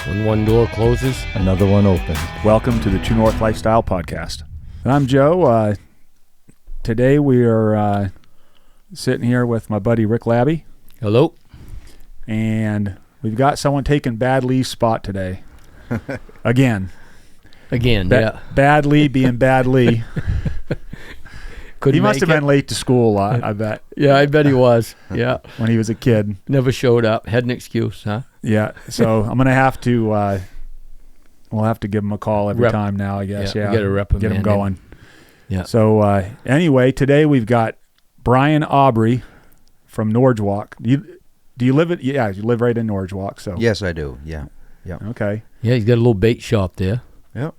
When one door closes, another one opens. Welcome to the True North Lifestyle Podcast. I'm Joe. Today we are sitting here with my buddy Rick Labby. hello. And we've got someone taking Bad Lee's spot today. Again. Yeah. Bad Lee being Bad Lee. He must have been late to school a lot, I bet. Yeah, I bet he was. Yeah. When he was a kid. Never showed up. Had an excuse, huh? Yeah. So I'm going to have to, we'll have to give him a call every time now, I guess. Yeah. We got to reprimand get him going. Yeah. So anyway, today we've got Brian Aubry from Norwalk. Do you live you live right in Norwalk, so. Yes, I do. Yeah. Okay. Yeah, he's got a little bait shop there. Yep.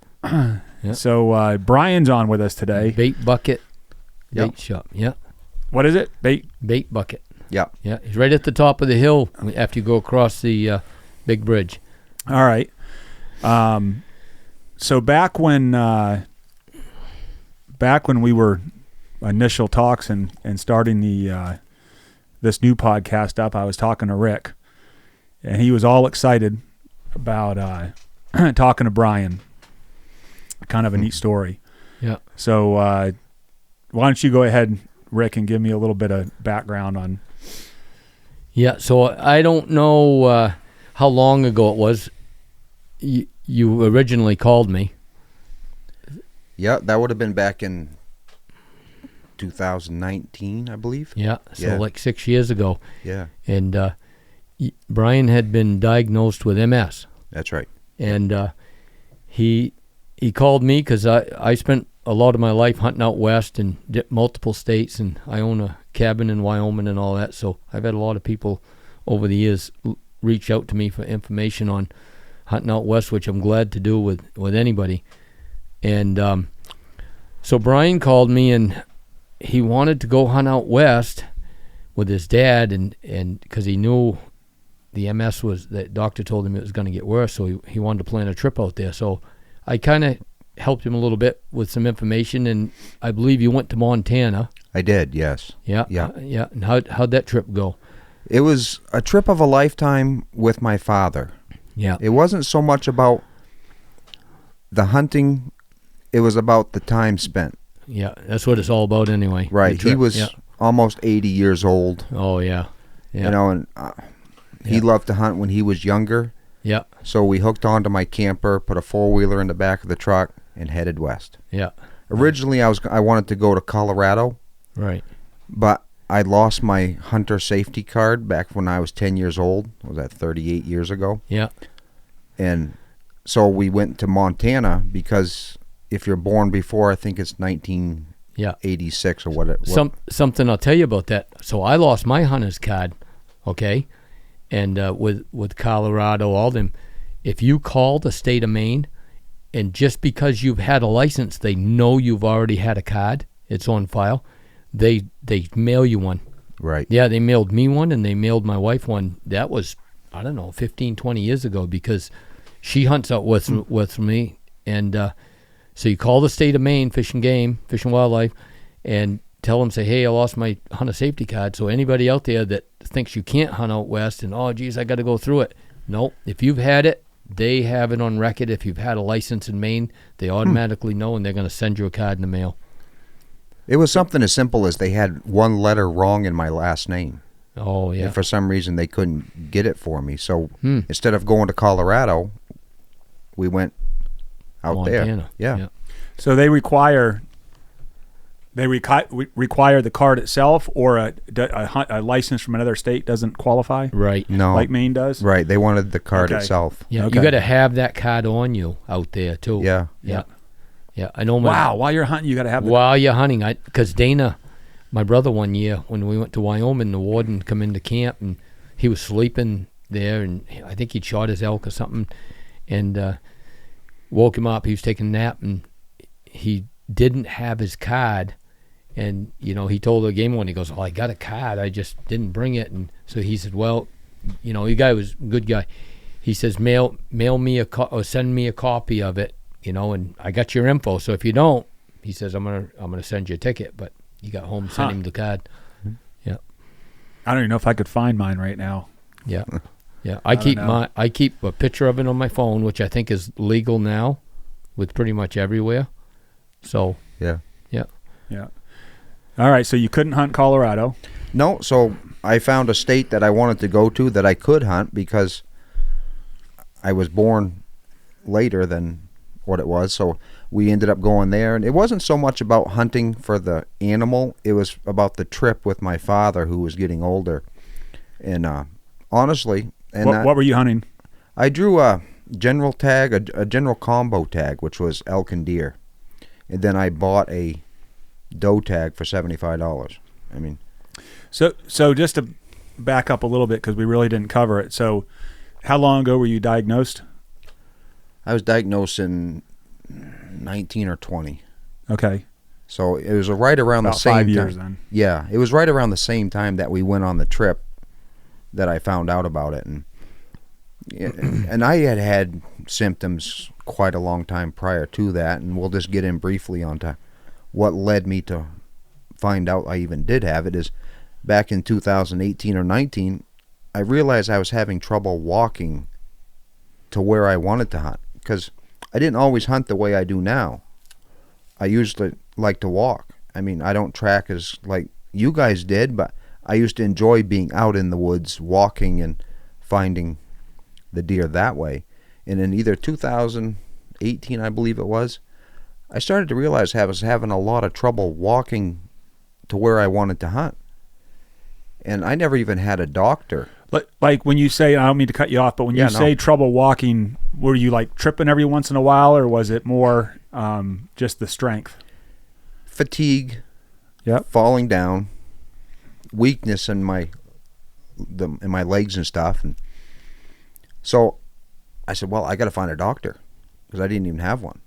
Yep. So Brian's on with us today. Bait bucket. Yep. Bait shop. Yeah. What is it? Bait bucket. Yeah. Yeah. He's right at the top of the hill after you go across the big bridge. All right. So back when we were initial talks and starting the this new podcast up, I was talking to Rick, and he was all excited about talking to Brian. Kind of a neat story. Yeah. So why don't you go ahead, Rick, and give me a little bit of background on. Yeah. So I don't know how long ago it was. You originally called me. Yeah, that would have been back in 2019, I believe. Yeah. So like 6 years ago. Yeah. And Brian had been diagnosed with MS. That's right. And he called me because I spent a lot of my life hunting out west and multiple states, and I own a cabin in Wyoming and all that. So I've had a lot of people over the years reach out to me for information on hunting out west, which I'm glad to do with anybody. And so Brian called me, and he wanted to go hunt out west with his dad, and because he knew the MS the doctor told him it was going to get worse, so he wanted to plan a trip out there. So I kind of helped him a little bit with some information, and I believe you went to Montana. I did, yes. Yeah. Yeah. And how'd that trip go? It was a trip of a lifetime with my father. Yeah. It wasn't so much about the hunting, it was about the time spent. Yeah, that's what it's all about anyway. Right. He was almost 80 years old. Oh, yeah. Yeah. You know, and he loved to hunt when he was younger. Yeah. So we hooked onto my camper, put a four-wheeler in the back of the truck, and headed west. Yeah. Originally, I wanted to go to Colorado. Right. But I lost my hunter safety card back when I was 10 years old. Was that 38 years ago? Yeah. And so we went to Montana because if you're born before, I think it's 1986 or whatever. Something I'll tell you about that. So I lost my hunter's card, okay? And with Colorado, all them, if you call the state of Maine, and just because you've had a license, they know you've already had a card, it's on file, they mail you one. Right. Yeah, they mailed me one, and they mailed my wife one. That was, I don't know, 15, 20 years ago, because she hunts out with me. And so you call the state of Maine, Fish and Wildlife, and tell them, say, hey, I lost my hunter safety card. So anybody out there that thinks you can't hunt out west and, oh, geez, I got to go through it. No, if you've had it, they have it on record. If you've had a license in Maine, they automatically know, and they're going to send you a card in the mail. It was something as simple as they had one letter wrong in my last name. Oh, yeah. And for some reason, they couldn't get it for me. So instead of going to Colorado, we went out Montana. there. Yeah. So they require the card itself, or a license from another state doesn't qualify? Right. No. Like Maine does? Right. They wanted the card Okay. itself. Yeah, Okay. you got to have that card on you out there, too. Yeah. Yeah. Yeah, I know. Wow, while you're hunting, you got to have the While you're hunting, because Dana, my brother, one year when we went to Wyoming, the warden come into camp, and he was sleeping there, and I think he'd shot his elk or something, and woke him up. He was taking a nap, and he didn't have his card. And, he told the game warden, he goes, oh, I got a card, I just didn't bring it. And so he said, well, the guy was a good guy. He says, mail me or send me a copy of it, and I got your info. So if you don't, he says, I'm gonna send you a ticket. But he got home, sent him the card. Yeah. I don't even know if I could find mine right now. Yeah. Yeah, I keep a picture of it on my phone, which I think is legal now, with pretty much everywhere. So Yeah. All right, so you couldn't hunt Colorado. No, so I found a state that I wanted to go to that I could hunt because I was born later than what it was. So we ended up going there, and it wasn't so much about hunting for the animal. It was about the trip with my father, who was getting older. And honestly, What were you hunting? I drew a general tag, a general combo tag, which was elk and deer. And then I bought a doe tag for $75. I mean, so just to back up a little bit, because we really didn't cover it. So how long ago were you diagnosed? I was diagnosed in 19 or 20. Okay. So it was right around About the same 5 years time. then. Yeah, it was right around the same time that we went on the trip that I found out about it. And I had symptoms quite a long time prior to that, and we'll just get in briefly onto what led me to find out I even did have it. Is back in 2018 or 19, I realized I was having trouble walking to where I wanted to hunt, because I didn't always hunt the way I do now. I usually like to walk. I mean, I don't track as like you guys did, but I used to enjoy being out in the woods, walking and finding the deer that way. And in either 2018, I believe it was, I started to realize I was having a lot of trouble walking to where I wanted to hunt. And I never even had a doctor. Like when you say, I don't mean to cut you off, but when you say trouble walking, were you like tripping every once in a while, or was it more just the strength? Fatigue, falling down, weakness in my legs and stuff. And so I said, well, I got to find a doctor, because I didn't even have one.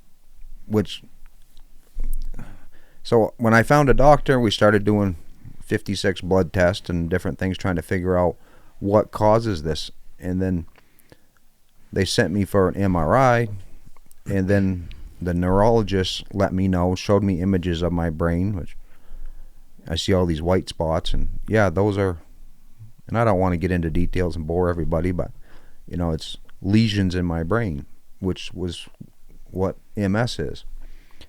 So when I found a doctor, we started doing 56 blood tests and different things, trying to figure out what causes this. And then they sent me for an MRI, and then the neurologist let me know, showed me images of my brain, which I see all these white spots, and those are, and I don't want to get into details and bore everybody, but it's lesions in my brain, which was what MS is.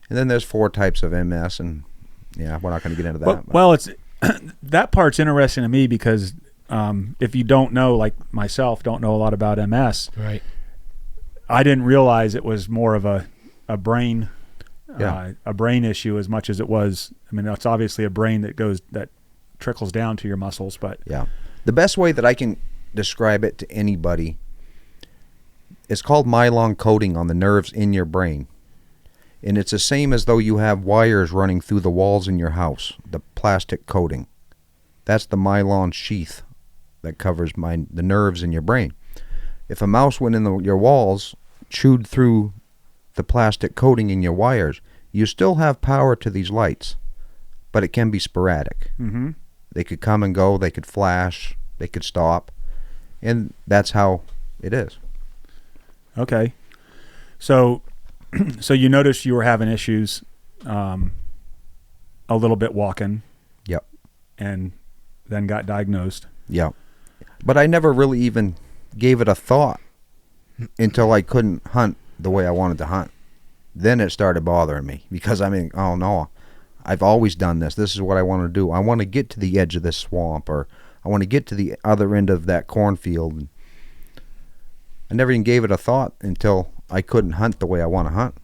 And then there's 4 types of MS, and we're not going to get into that. Well, it's that part's interesting to me, because if you don't know, like myself, don't know a lot about MS, right? I didn't realize it was more of a brain issue as much as it was. I mean, it's obviously a brain that trickles down to your muscles, but the best way that I can describe it to anybody, it's called myelin coating on the nerves in your brain. And it's the same as though you have wires running through the walls in your house, the plastic coating. That's the myelin sheath that covers the nerves in your brain. If a mouse went in your walls, chewed through the plastic coating in your wires, you still have power to these lights, but it can be sporadic. Mm-hmm. They could come and go, they could flash, they could stop, and that's how it is. Okay. So you noticed you were having issues a little bit walking. Yep. And then got diagnosed. Yep. But I never really even gave it a thought until I couldn't hunt the way I wanted to hunt. Then it started bothering me, because oh no, I've always done this. This is what I want to do. I want to get to the edge of this swamp, or I want to get to the other end of that cornfield. I never even gave it a thought until I couldn't hunt the way I want to hunt.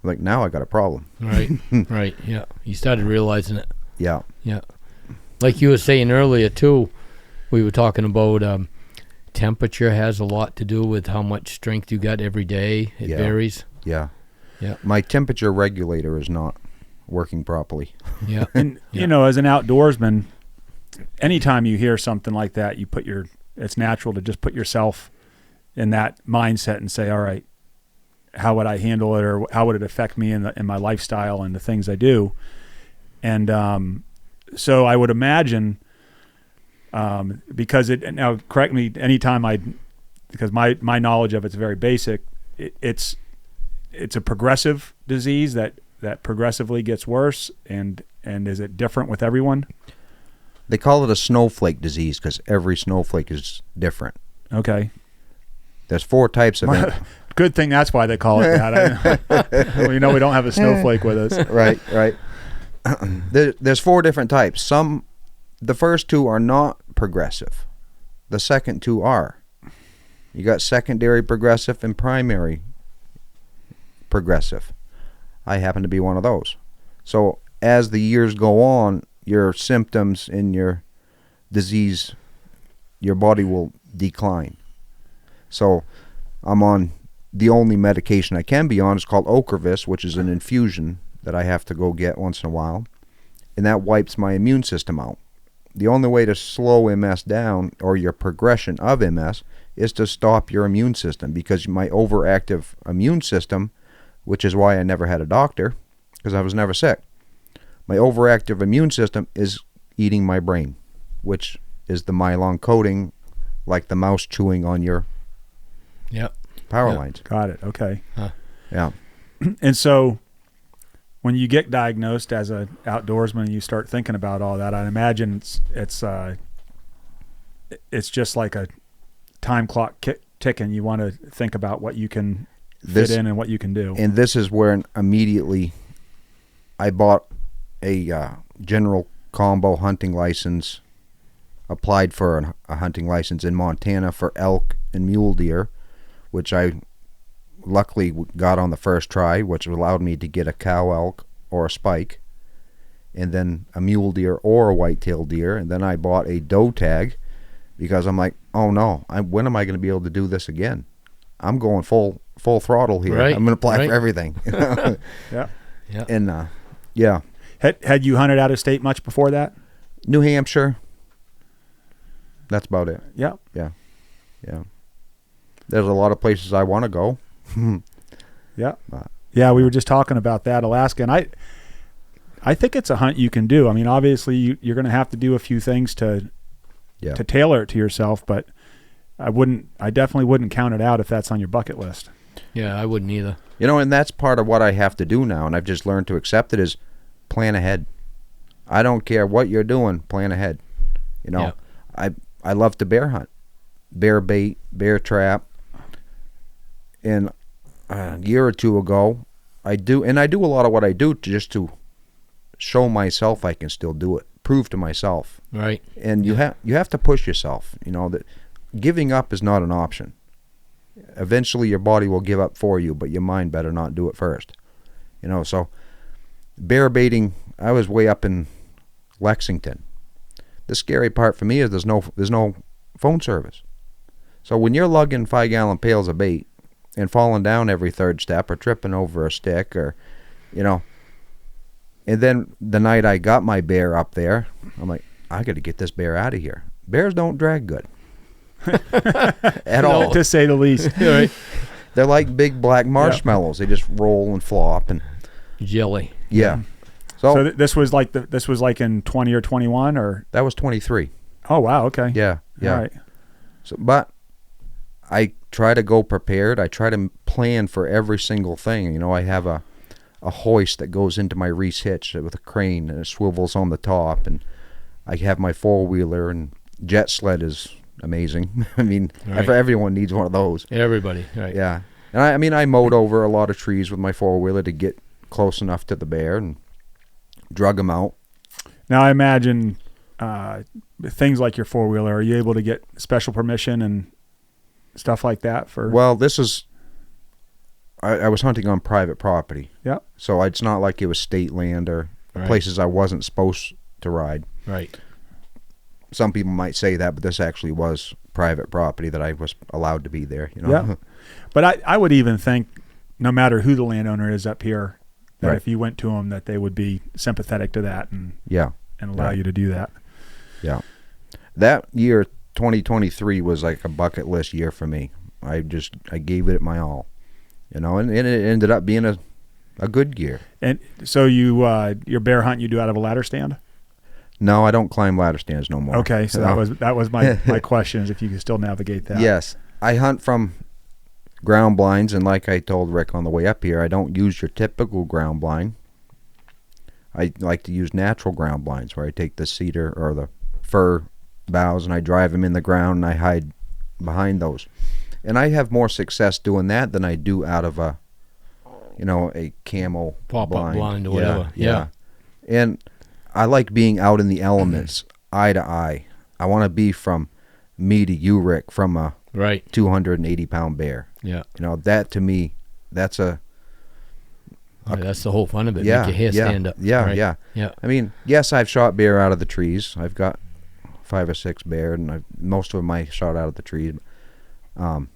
Like, now I got a problem. Right, right, yeah. You started realizing it. Yeah. Yeah. Like you were saying earlier, too, we were talking about temperature has a lot to do with how much strength you got every day. It varies. Yeah. Yeah. My temperature regulator is not working properly. Yeah. And, as an outdoorsman, anytime you hear something like that, it's natural to just put yourself in that mindset and say, all right, how would I handle it, or how would it affect me in my lifestyle and the things I do? And so I would imagine, because now correct me anytime because my knowledge of it's very basic. It's a progressive disease that progressively gets worse, and is it different with everyone? They call it a snowflake disease because every snowflake is different. Okay. There's 4 types of MS. Good thing that's why they call it that. We know we don't have a snowflake with us. Right. There's 4 different types. The first 2 are not progressive. The second 2 are. You got secondary progressive and primary progressive. I happen to be one of those. So as the years go on, your symptoms and your disease, your body will decline. So I'm on the only medication I can be on is called Ocrevus, which is an infusion that I have to go get once in a while, and that wipes my immune system out. The only way to slow MS down, or your progression of MS, is to stop your immune system, because my overactive immune system, which is why I never had a doctor, because I was never sick. My overactive immune system is eating my brain, which is the myelin coating, like the mouse chewing on your power lines. Got it. Okay. Yeah. And so when you get diagnosed as an outdoorsman, you start thinking about all that. I imagine it's just like a time clock ticking. You want to think about what you can fit in and what you can do. And this is where immediately I bought a general combo hunting license, applied for a hunting license in Montana for elk and mule deer, which I luckily got on the first try, which allowed me to get a cow elk or a spike, and then a mule deer or a white-tailed deer. And then I bought a doe tag, because I'm like, oh no, when am I going to be able to do this again? I'm going full throttle here. Right, I'm going to apply for everything. Yeah. And yeah. Had you hunted out of state much before that? New Hampshire. That's about it. Yeah. There's a lot of places I want to go. Yeah, we were just talking about that, Alaska, and I think it's a hunt you can do. I mean, obviously you're going to have to do a few things to tailor it to yourself, but I definitely wouldn't count it out if that's on your bucket list. Yeah, I wouldn't either. And that's part of what I have to do now, and I've just learned to accept it, is plan ahead. I don't care what you're doing, plan ahead. I love to bear hunt, bear bait, bear trap. And a year or 2 ago, I do a lot of what I do to show myself I can still do it, prove to myself. Right. And you have to push yourself. That giving up is not an option. Eventually, your body will give up for you, but your mind better not do it first. So bear baiting, I was way up in Lexington. The scary part for me is there's no phone service. So when you're lugging 5-gallon pails of bait and falling down every third step or tripping over a stick, or and then the night I got my bear up there, I'm like, I got to get this bear out of here. Bears don't drag good at all, to say the least. Right. They're like big black marshmallows. They just roll and flop and jelly. Yeah. So this was like in 20 or 21, or that was 23. Oh wow, okay. Yeah. All right. So, but I try to go prepared. I try to plan for every single thing. I have a hoist that goes into my Reese hitch with a crane, and it swivels on the top, and I have my 4-wheeler, and jet sled is amazing. I mean, everyone needs one of those. Everybody, right. Yeah. And I mowed over a lot of trees with my 4-wheeler to get close enough to the bear and drug them out. Now I imagine things like your 4-wheeler, are you able to get special permission and stuff like that for? Well, this is, I was hunting on private property. Yeah. So it's not like it was state land or places I wasn't supposed to ride. Right. Some people might say that, but this actually was private property that I was allowed to be there. Yeah. But I would even think, no matter who the landowner is up here, that if you went to them, that they would be sympathetic to that and allow you to do that. Yeah. That year, 2023, was like a bucket list year for me. I gave it my all, and it ended up being a good year. And so your bear hunt you do out of a ladder stand? No, I don't climb ladder stands no more. Okay, so that was my question, is if you can still navigate that. Yes, I hunt from ground blinds, and like I told Rick on the way up here, I don't use your typical ground blind. I like to use natural ground blinds, where I take the cedar or the fir boughs and I drive them in the ground, and I hide behind those. And I have more success doing that than I do out of a camo Pop-up blind or Yeah, whatever. Yeah. And I like being out in the elements, eye to eye. I want to be from me to you, Rick, from a Right. 280-pound bear. Yeah. That to me, that's a... That's the whole fun of it. Yeah, Make your hair stand up. Yeah, Right. yeah. Yeah. I mean, yes, I've shot bear out of the trees. I've got 5 or 6 bear, and most of them I shot out of the trees. Now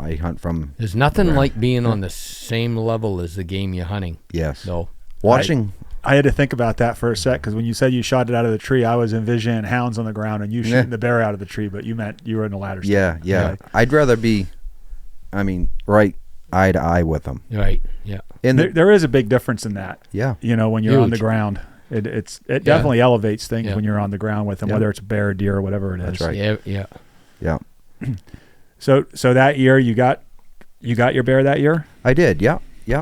I hunt from... There's nothing like being on the same level as the game you're hunting. Yes. So Watching... I had to think about that for a sec, because when you said you shot it out of the tree, I was envisioning hounds on the ground and you shooting the bear out of the tree, but you meant you were in the ladder stand. Yeah. Okay. I'd rather be, right eye to eye with them. right. Yeah. And There is a big difference in that. yeah. When you're on the Huge. ground, it definitely elevates things Yeah. when you're on the ground with them, Yeah. whether it's a bear, deer, or whatever it is. That's right. Yeah. Yeah. Yeah. So that year you got your bear that year? I did, yeah.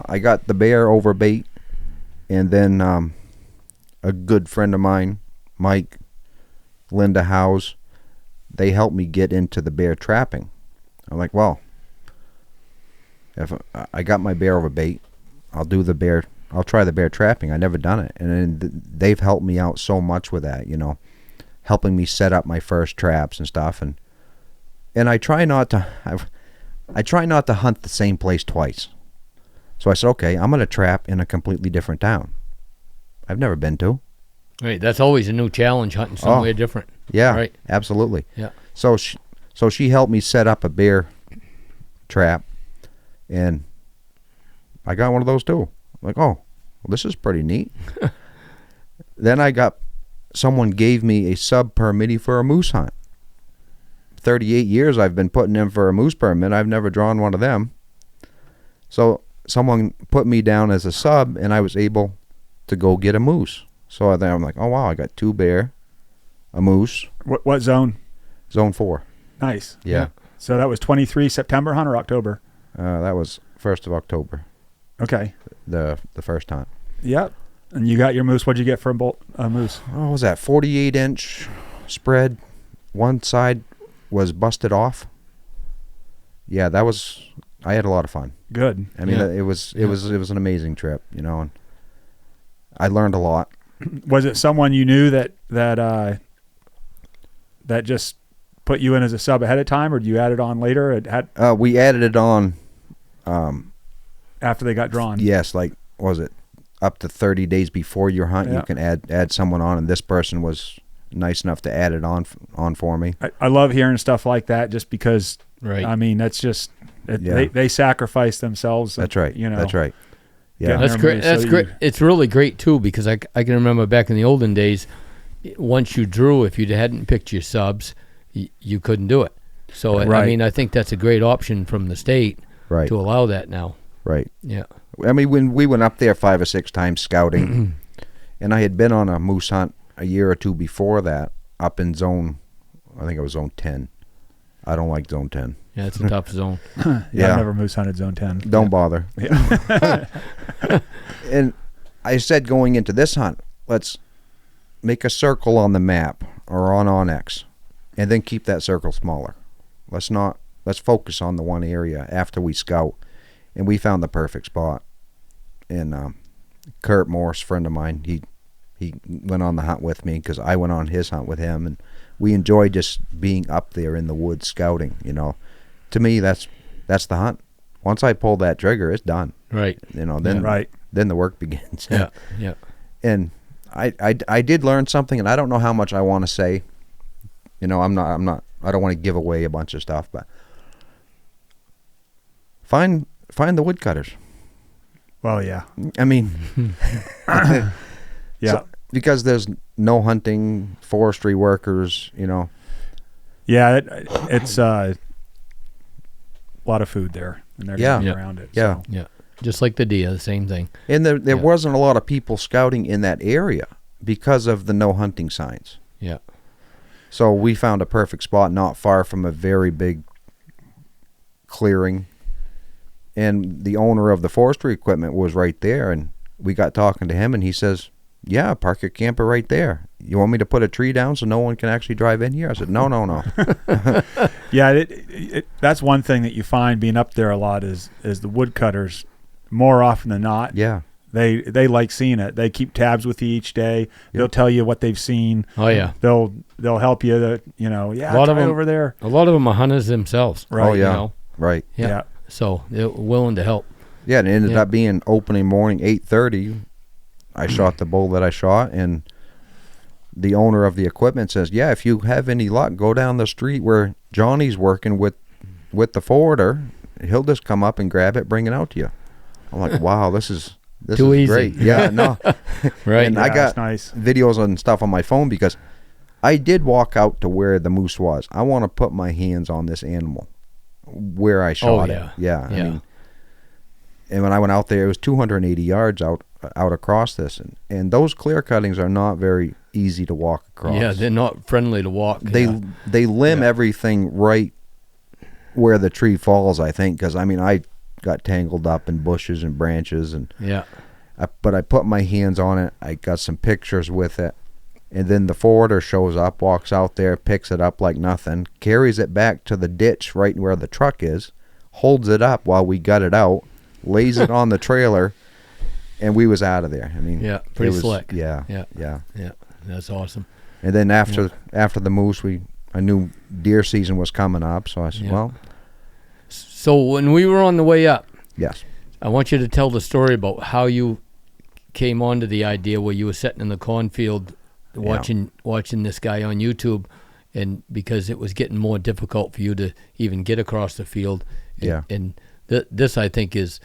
I got the bear over bait, and then a good friend of mine, Mike, Linda Howes, they helped me get into the bear trapping. I'm like, well, if I got my bear over bait, I'll try the bear trapping. I never done it, and then they've helped me out so much with that, helping me set up my first traps and stuff, and I try not to hunt the same place twice. So I said, okay, I'm going to trap in a completely different town I've never been to. Right. That's always a new challenge, hunting somewhere different. Yeah, Right. absolutely. Yeah. So she helped me set up a bear trap, and I got one of those too. I'm like, oh, well, this is pretty neat. Then someone gave me a sub permit for a moose hunt. 38 years I've been putting in for a moose permit. I've never drawn one of them. So someone put me down as a sub, and I was able to go get a moose. So then I'm like, oh wow, I got 2 bear, a moose. What zone? Zone 4. Nice. Yeah. So that was 23 September hunt or October? That was 1st of October, Okay. the first hunt. Yep. And you got your moose. What'd you get for a moose? What was that? 48-inch spread. One side was busted off. Yeah, I had a lot of fun. Good. I mean, Yeah. it was an amazing trip, and I learned a lot. Was it someone you knew that just put you in as a sub ahead of time, or did you add it on later? It had We added it on. after they got drawn. Yes, like was it up to 30 days before your hunt? Yeah. You can add someone on, and this person was nice enough to add it on for me. I love hearing stuff like that, just because. Right. I mean, that's just Yeah. they sacrifice themselves. That's right. That's right. Yeah. Yeah. That's Their great. moose, That's so great. you- It's really great too, because I can remember back in the olden days, once you drew, if you hadn't picked your subs, you couldn't do it. So I Right. mean, I think that's a great option from the state Right. to allow that now. Right. Yeah. I mean, when we went up there 5 or 6 times scouting, and I had been on a moose hunt a year or 2 before that, up in zone 10. I don't like zone 10. Yeah, it's a tough zone. Yeah, I've never moose hunted zone 10. Don't bother. And I said going into this hunt, let's make a circle on the map or on Onyx, and then keep that circle smaller. Let's focus on the one area after we scout. And we found the perfect spot. And Kurt Morse, friend of mine, he went on the hunt with me because I went on his hunt with him, and we enjoyed just being up there in the woods scouting. To me, that's the hunt. Once I pull that trigger, it's done. Right. Then Right. then the work begins. Yeah. Yeah. And I did learn something, and I don't know how much I want to say. I don't want to give away a bunch of stuff, but find the woodcutters. Well, yeah. I mean, Yeah. so- because there's no hunting, forestry workers, Yeah, it's a lot of food there, and they're Yeah. hanging Yeah. around it. Yeah. So. Yeah. Just like the deer, the same thing. And there Yeah. wasn't a lot of people scouting in that area because of the no hunting signs. Yeah. So we found a perfect spot not far from a very big clearing. And the owner of the forestry equipment was right there, and we got talking to him, and he says, yeah, park your camper right there. you want me to put a tree down so no one can actually drive in here? I said, no. Yeah, that's one thing that you find being up there a lot is the woodcutters, more often than not. Yeah. They like seeing it. They keep tabs with you each day. Yep. They'll tell you what they've seen. Oh yeah. They'll help you. A lot of them over there. A lot of them are hunters themselves. Right. Oh yeah. You know? Right. Yeah. So they're willing to help. Yeah, and it ended up being opening morning 8:30. I shot the bull that I shot, and the owner of the equipment says, "Yeah, if you have any luck, go down the street where Johnny's working with the forwarder. He'll just come up and grab it, bring it out to you." I'm like, "Wow, this is too easy. Great." Yeah, no, right. And yeah, I got nice videos and stuff on my phone because I did walk out to where the moose was. I want to put my hands on this animal where I shot it. Yeah, I mean, and when I went out there, it was 280 yards out across this, and those clear cuttings are not very easy to walk across. Yeah, they're not friendly to walk. They limb everything right where the tree falls, I think, because I mean I got tangled up in bushes and branches, and but I put my hands on it. I got some pictures with it, and then the forwarder shows up, walks out there, picks it up like nothing, carries it back to the ditch right where the truck is, holds it up while we gut it out, lays it on the trailer, and we was out of there. I mean, pretty slick. Yeah. That's awesome. And then after the moose, I knew deer season was coming up, so I said, well. So when we were on the way up, yes, I want you to tell the story about how you came onto the idea where you were sitting in the cornfield watching this guy on YouTube, and because it was getting more difficult for you to even get across the field. And this I think is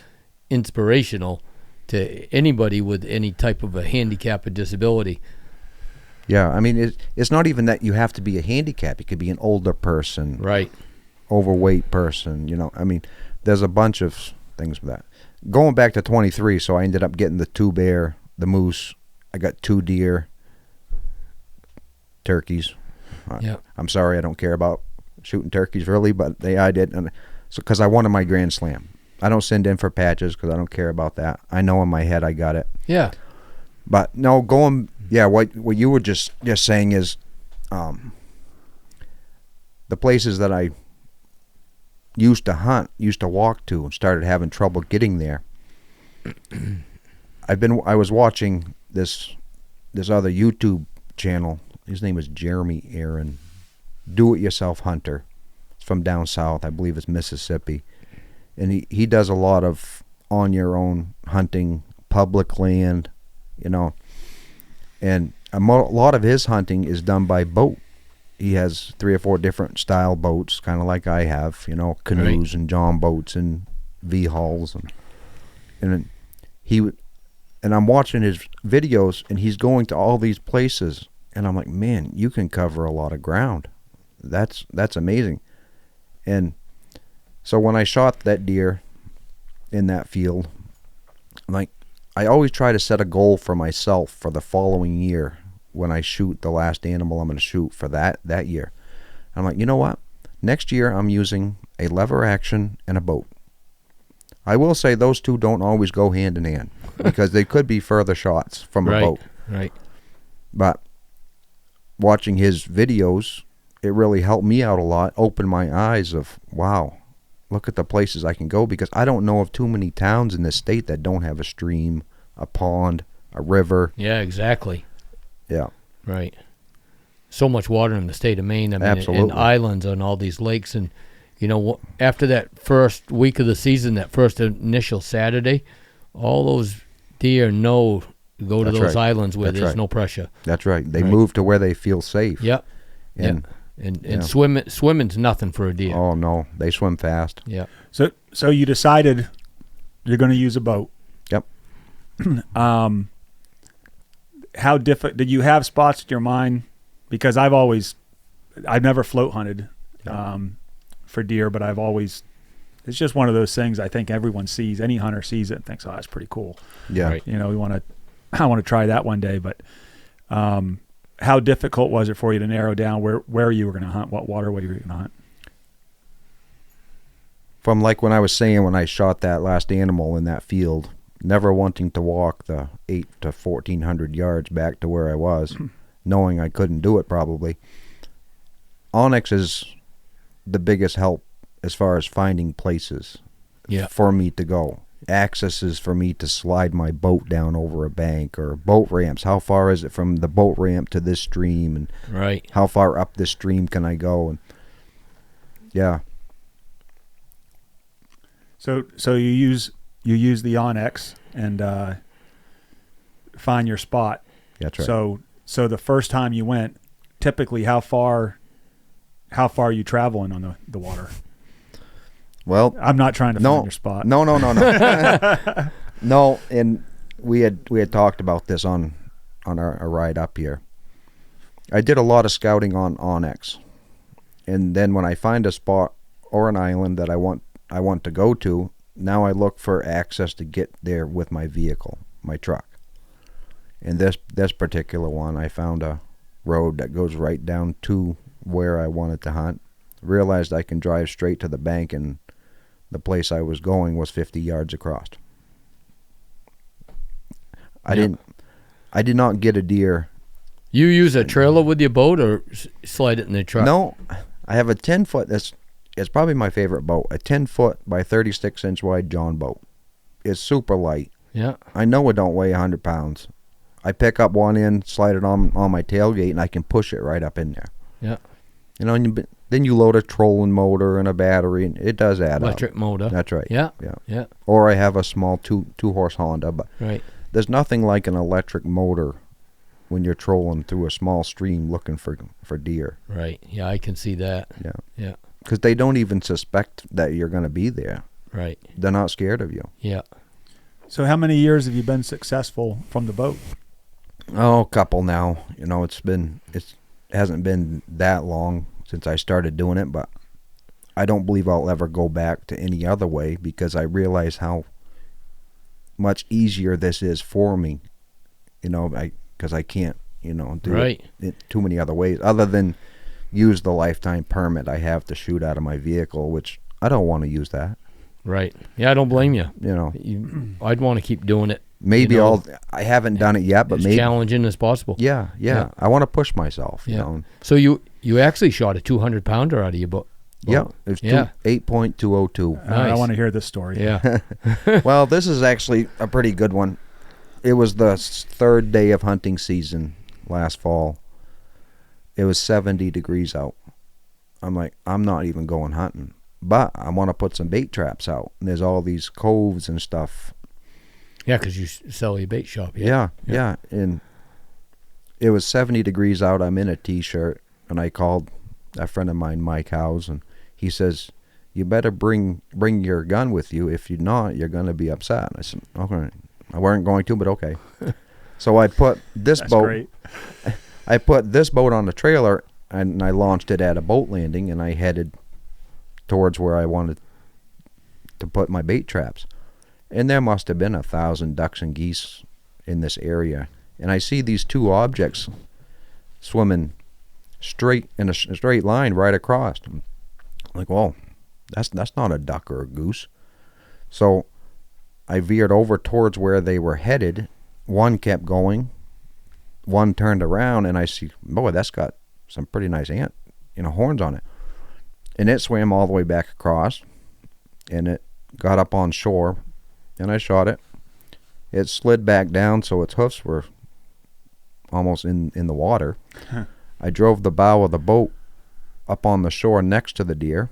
inspirational to anybody with any type of a handicap or disability. Yeah, I mean, it's not even that you have to be a handicap. It could be an older person, right? Overweight person. You know, I mean, there's a bunch of things with that. Going back to 23, so I ended up getting the 2 bear, the moose. I got 2 deer, turkeys. I'm sorry, I don't care about shooting turkeys really, but I did, and so because I wanted my Grand Slam. I don't send in for patches because I don't care about that. I know in my head I got it. Yeah. But no, going. Yeah, what you were just saying is, the places that I used to hunt, used to walk to, and started having trouble getting there. I was watching this other YouTube channel. His name is Jeremy Aaron, Do-It-Yourself Hunter. It's from down south, I believe it's Mississippi, and he does a lot of on your own hunting, public land, you know. And a lot of his hunting is done by boat. He has 3 or 4 different style boats, kind of like I have, you know, canoes and john boats and V-hulls, and I'm watching his videos, and he's going to all these places, and I'm like, man, you can cover a lot of ground. That's amazing. And so when I shot that deer in that field, I'm like, I always try to set a goal for myself for the following year when I shoot the last animal I'm going to shoot for that year. I'm like, you know what? Next year I'm using a lever action and a boat. I will say those two don't always go hand in hand because they could be further shots from a boat. Right. But watching his videos, it really helped me out a lot, opened my eyes of, wow, look at the places I can go, because I don't know of too many towns in this state that don't have a stream, a pond, a river. Yeah, exactly. Yeah. Right. So much water in the state of Maine. I mean, absolutely. And islands on all these lakes. And, you know, after that first week of the season, that first initial Saturday, all those deer know to go to those islands where there's no pressure. That's right. They move to where they feel safe. Yep. And And swimming's nothing for a deer. Oh no, they swim fast. Yeah. So you decided you're going to use a boat. Yep. How difficult did you have spots in your mind? Because I've never float hunted for deer, but it's just one of those things I think everyone sees. Any hunter sees it and thinks, "Oh, that's pretty cool." Yeah. Right. You know, I want to try that one day, but. How difficult was it for you to narrow down where you were going to hunt, what waterway you were going to hunt? From like when I was saying when I shot that last animal in that field, never wanting to walk the 800 to 1,400 yards back to where I was, knowing I couldn't do it probably. Onyx is the biggest help as far as finding places for me to go. Access is for me to slide my boat down over a bank, or boat ramps. How far is it from the boat ramp to this stream, and how far up this stream can I go? And So you use the Onyx and find your spot. That's right. So the first time you went, typically how far are you traveling on the water? Well, I'm not trying to find your spot. No. No, and we had talked about this on our ride up here. I did a lot of scouting on Onyx, and then when I find a spot or an island that I want to go to, now I look for access to get there with my vehicle, my truck. And this particular one, I found a road that goes right down to where I wanted to hunt. Realized I can drive straight to the bank, and the place I was going was 50 yards across. I did not get a deer. You use a trailer with your boat or slide it in the truck? No, I have a 10-foot. It's probably my favorite boat. A 10-foot by 36-inch wide John boat. It's super light. Yeah. I know it don't weigh 100 pounds. I pick up one end, slide it on my tailgate, and I can push it right up in there. Yeah. You know, and then you load a trolling motor and a battery, and it does add Electric up. motor. That's right. Yeah. Yeah. Or I have a small two-horse Honda, but there's nothing like an electric motor when you're trolling through a small stream looking for deer. Right. Yeah, I can see that. Yeah. Yeah. Because they don't even suspect that you're going to be there. Right. They're not scared of you. Yeah. So how many years have you been successful from the boat? Oh, a couple now. You know, it hasn't been that long since I started doing it, but I don't believe I'll ever go back to any other way, because I realize how much easier this is for me. You know, because I can't, do it too many other ways other than use the lifetime permit I have to shoot out of my vehicle, which I don't want to use that. Right. Yeah, I don't blame you. You know, I'd want to keep doing it. Maybe I haven't done it yet, but as maybe challenging as possible. Yeah. I want to push myself. Yeah. You know? So you actually shot a 200-pounder out of your boat. Yeah, it's 8.202. I want to hear this story. Yeah. Well, this is actually a pretty good one. It was the third day of hunting season last fall. It was 70 degrees out. I'm like, I'm not even going hunting, but I want to put some bait traps out. And there's all these coves and stuff. Yeah, because you sell your bait shop. Yeah. And it was 70 degrees out. I'm in a T-shirt, and I called a friend of mine, Mike Howes, and he says, you better bring your gun with you. If you're not, you're going to be upset. And I said, okay. I weren't going to, but okay. So I put this boat. Great. I put this boat on the trailer, and I launched it at a boat landing, and I headed towards where I wanted to put my bait traps. And there must have been 1,000 ducks and geese in this area. And I see these two objects swimming straight in a straight line right across. I'm like, well, that's not a duck or a goose. So I veered over towards where they were headed. One kept going. One turned around, and I see, boy, that's got some pretty nice horns on it. And it swam all the way back across, and it got up on shore, and I shot it. It slid back down, so its hoofs were almost in the water. Huh. I drove the bow of the boat up on the shore next to the deer,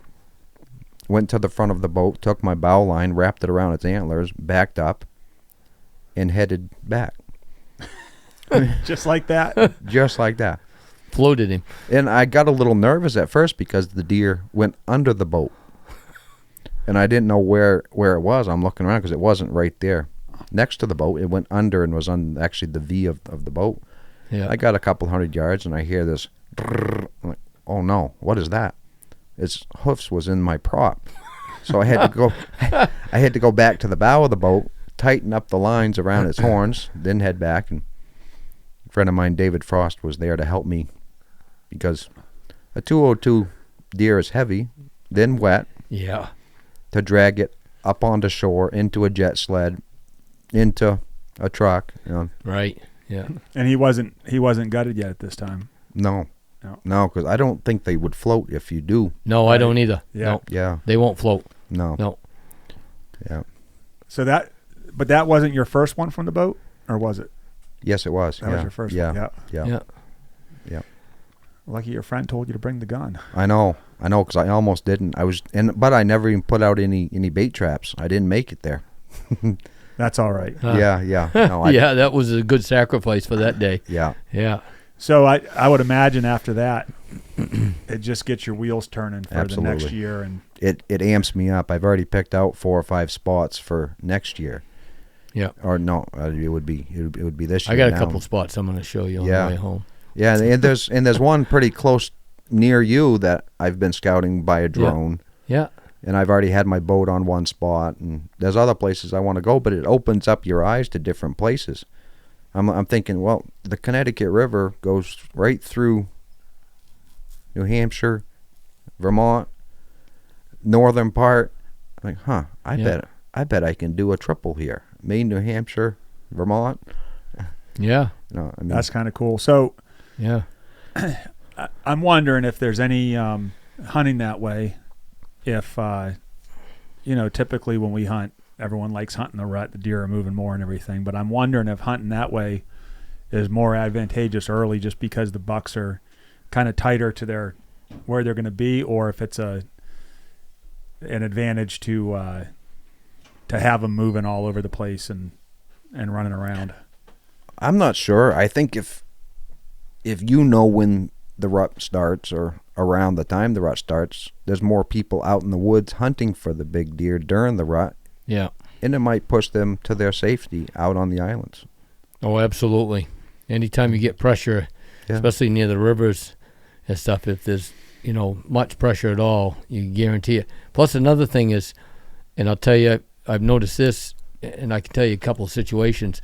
went to the front of the boat, took my bow line, wrapped it around its antlers, backed up, and headed back. Just like that? Just like that. Floated him. And I got a little nervous at first because the deer went under the boat. And I didn't know where it was. I'm looking around because it wasn't right there next to the boat. It went under and was on actually the V of the boat. Yeah. I got a couple 100 yards, and I hear this. I'm like, oh no, what is that? Its hoofs was in my prop. So I had to go back to the bow of the boat, tighten up the lines around its horns, then head back. And a friend of mine, David Frost, was there to help me because a 202 deer is heavy, then wet. Yeah. To drag it up onto shore, into a jet sled, into a truck. Right. Yeah. And he wasn't gutted yet at this time. No, No. because I don't think they would float if you do. No, I don't either. Yeah. No, Yeah, they won't float. no, No. yeah. So but that wasn't your first one from the boat, or was it? Yes, it was. That was your first yeah. one. Yeah. Yeah. Yeah. Lucky your friend told you to bring the gun. I know, because I almost didn't. But I never even put out any bait traps. I didn't make it there. That's all right. Yeah. No, Yeah, that was a good sacrifice for that day. Yeah. Yeah. So I would imagine after that, it just gets your wheels turning for the next Absolutely. year. And It amps me up. I've already picked out 4 or 5 spots for next year. Yeah. Or no, it would be this year. I got a now. couple spots I'm going to show you on Yeah. the way home. Yeah, and there's one pretty close near you that I've been scouting by a drone. Yeah. And I've already had my boat on one spot, and there's other places I want to go, but it opens up your eyes to different places. I'm thinking, well, the Connecticut River goes right through New Hampshire, Vermont, northern part. I'm like, I bet I can do a triple here. Maine, New Hampshire, Vermont. Yeah. No, I mean, that's kind of cool. So Yeah. I'm wondering if there's any hunting that way. If, typically when we hunt, everyone likes hunting the rut, the deer are moving more and everything. But I'm wondering if hunting that way is more advantageous early just because the bucks are kind of tighter to where they're going to be, or if it's an advantage to have them moving all over the place and running around. I'm not sure. I think if you know when the rut starts or around the time the rut starts, there's more people out in the woods hunting for the big deer during the rut, Yeah. and it might push them to their safety out on the islands. Oh, absolutely. Anytime you get pressure, Yeah. especially near the rivers and stuff, if there's, much pressure at all, you guarantee it. Plus another thing is, and I'll tell you, I've noticed this, and I can tell you a couple of situations,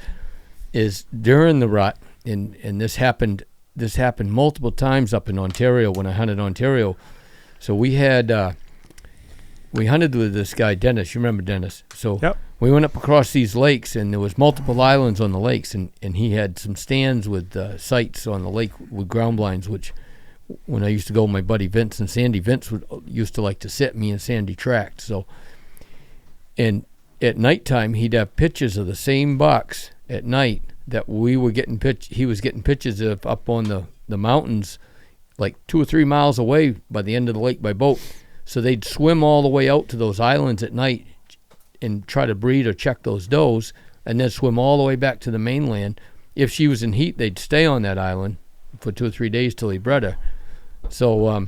is during the rut, and this happened multiple times up in Ontario when I hunted Ontario. So we hunted with this guy, Dennis. You remember Dennis? So Yep. we went up across these lakes, and there was multiple islands on the lakes, and he had some stands with sights on the lake with ground blinds, which when I used to go with my buddy Vince and Sandy, Vince used to like to sit, me and Sandy tracked. So, and at nighttime, he'd have pictures of the same bucks at night that we were getting he was getting pictures of up on the mountains, like 2 or 3 miles away by the end of the lake by boat. So they'd swim all the way out to those islands at night and try to breed or check those does, and then swim all the way back to the mainland. If she was in heat, they'd stay on that island for 2 or 3 days till he bred her. So,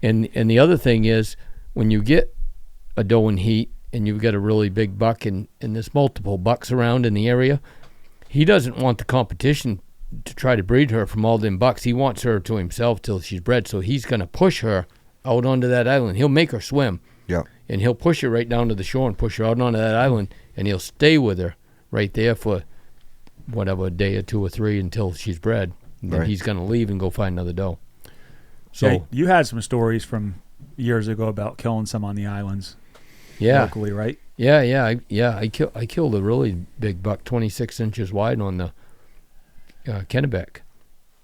and the other thing is, when you get a doe in heat and you've got a really big buck and there's multiple bucks around in the area, he doesn't want the competition to try to breed her from all them bucks. He wants her to himself till she's bred, so he's going to push her out onto that island. He'll make her swim. Yeah. And he'll push her right down to the shore and push her out onto that island, and he'll stay with her right there for whatever, a day or 2 or 3 until she's bred. Then Right. he's going to leave and go find another doe. So, Yeah, you had some stories from years ago about killing some on the islands locally, right? Yeah. I killed a really big buck, 26 inches wide on the Kennebec.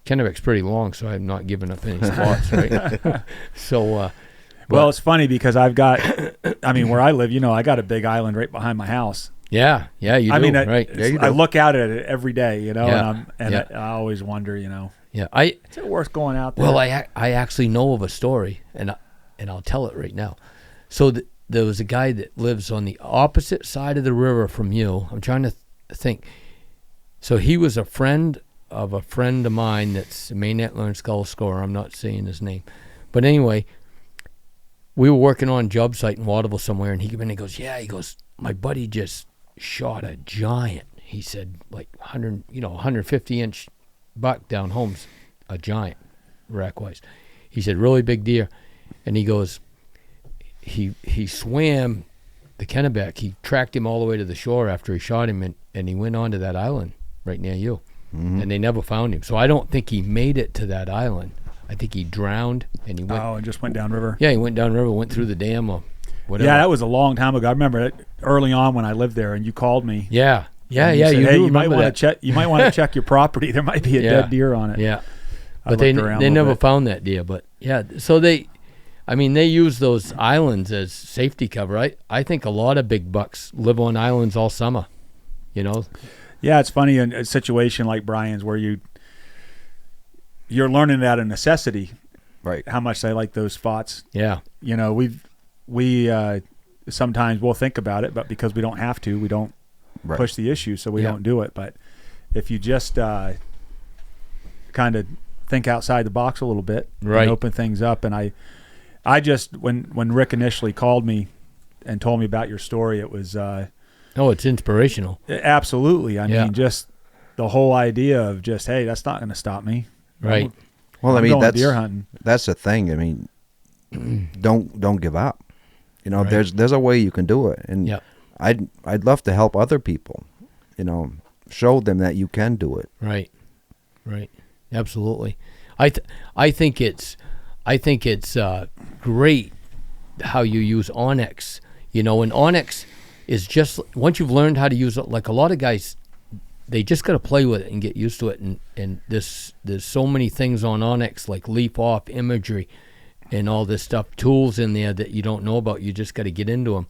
Kennebec's pretty long, so I'm not giving up any spots, right? So, Well, it's funny because I've got, where I live, I got a big island right behind my house. yeah, you do, right? Yeah, you I do. look out at it every day, Yeah, and yeah. I always wonder, Yeah, is it worth going out there? Well, I actually know of a story, and I'll tell it right now. So there was a guy that lives on the opposite side of the river from you. I'm trying to think. So he was a friend of a friend of mine that's a Maine Antler and Skull scorer. I'm not saying his name. But anyway, we were working on a job site in Waterville somewhere, and he came in and he goes, my buddy just shot a giant. He said, like 150-inch buck down home's a giant, rack-wise. He said, really big deer. And he goes, he swam the Kennebec. He tracked him all the way to the shore after he shot him, and he went onto that island right near you. Mm-hmm. And they never found him. So I don't think he made it to that island. I think he drowned, and he went. Oh, and just went downriver. Yeah, he went downriver, went through the dam or whatever. Yeah, that was a long time ago. I remember it early on when I lived there, and you called me. Yeah. Yeah, And yeah, said, you hey, do you might remember want to that. check. You might want to check your property. There might be a dead deer on it. Yeah, I but they looked around a little never bit. found that deer. But yeah, so they use those islands as safety cover. I think a lot of big bucks live on islands all summer. You know. Yeah, it's funny in a situation like Brian's where you're learning out of necessity, Right. how much they like those spots. Yeah. You know, we sometimes we'll think about it, but because we don't have to, we don't Right. push the issue, so we Yeah. don't do it. But if you just kind of think outside the box a little bit Right. and open things up, and I just when Rick initially called me and told me about your story, it was It's inspirational. absolutely. I Yeah. mean, just the whole idea of just, hey, that's not going to stop me. Right. Well, I I'm mean, going that's deer hunting. that's the thing. I mean, don't give up. You know, Right. there's a way you can do it, and Yeah. I'd love to help other people. You know, show them that you can do it. Right. Absolutely. I think it's great how you use Onyx. You know, and Onyx is just, once you've learned how to use it, like a lot of guys, they just got to play with it and get used to it. And there's so many things on Onyx, like leaf off imagery and all this stuff, tools in there that you don't know about. You just got to get into them.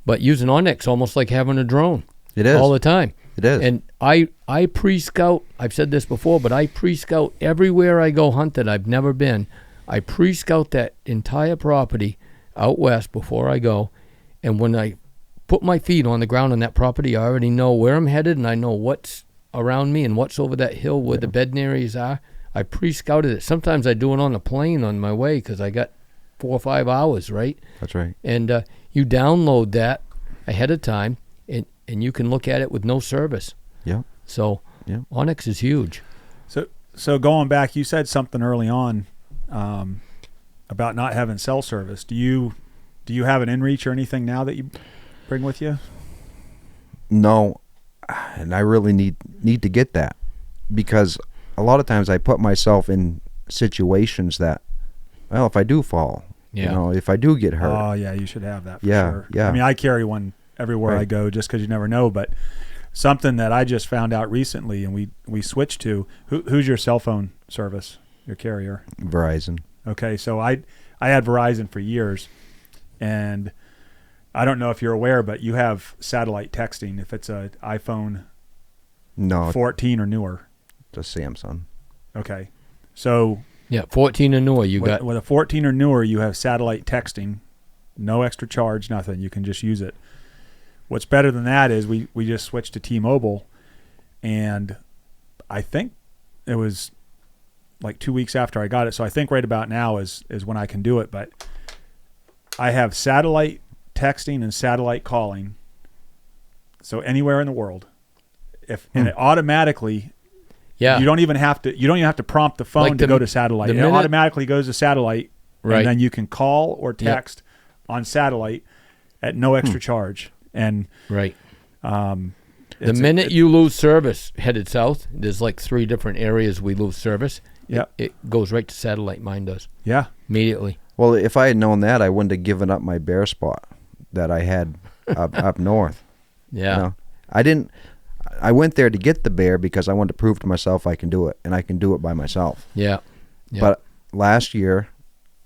But using Onyx almost like having a drone. It is All the time. It is. And I pre-scout, I've said this before, but I pre-scout everywhere I go hunt that I've never been. I pre-scout that entire property out west before I go. And when I put my feet on the ground on that property, I already know where I'm headed, and I know what's around me and what's over that hill where the bedding areas are. I pre-scouted it. Sometimes I do it on a plane on my way because I got 4 or 5 hours, right? That's right. And you download that ahead of time, and you can look at it with no service. Yeah. So Yeah. Onyx is huge. So going back, you said something early on about not having cell service. Do you have an inReach or anything now that you bring with you? No, and I really need to get that, because a lot of times I put myself in situations that, well, if I do fall, Yeah. you know, if I do get hurt, Oh yeah, you should have that for Yeah, sure. yeah. I mean, I carry one everywhere I Right. go just because you never know. But something that I just found out recently, and we switched to, who's your cell phone service, your carrier? Verizon. Okay, so I had Verizon for years, and I don't know if you're aware, but you have satellite texting if it's a iPhone No, 14 or newer. just Samsung. Okay, so Yeah, 14 and newer. You with, got with a 14 or newer, you have satellite texting, no extra charge, nothing. You can just use it. What's better than that is we just switched to T-Mobile, and I think it was like 2 weeks after I got it. So I think right about now is when I can do it. But I have satellite texting and satellite calling, so anywhere in the world. And it automatically, yeah. you don't even have to prompt the phone Like to the- go to satellite. the It minute- automatically goes to satellite, Right. and then you can call or text on satellite at no extra charge. And Right. The it's- minute you lose service headed south, there's like 3 different areas we lose service. Yeah. It goes right to satellite. Mine does yeah, immediately. Well, if I had known that, I wouldn't have given up my bear spot that I had up north. Yeah. You know? I went there to get the bear because I wanted to prove to myself I can do it, and I can do it by myself. Yeah. Yeah. But last year,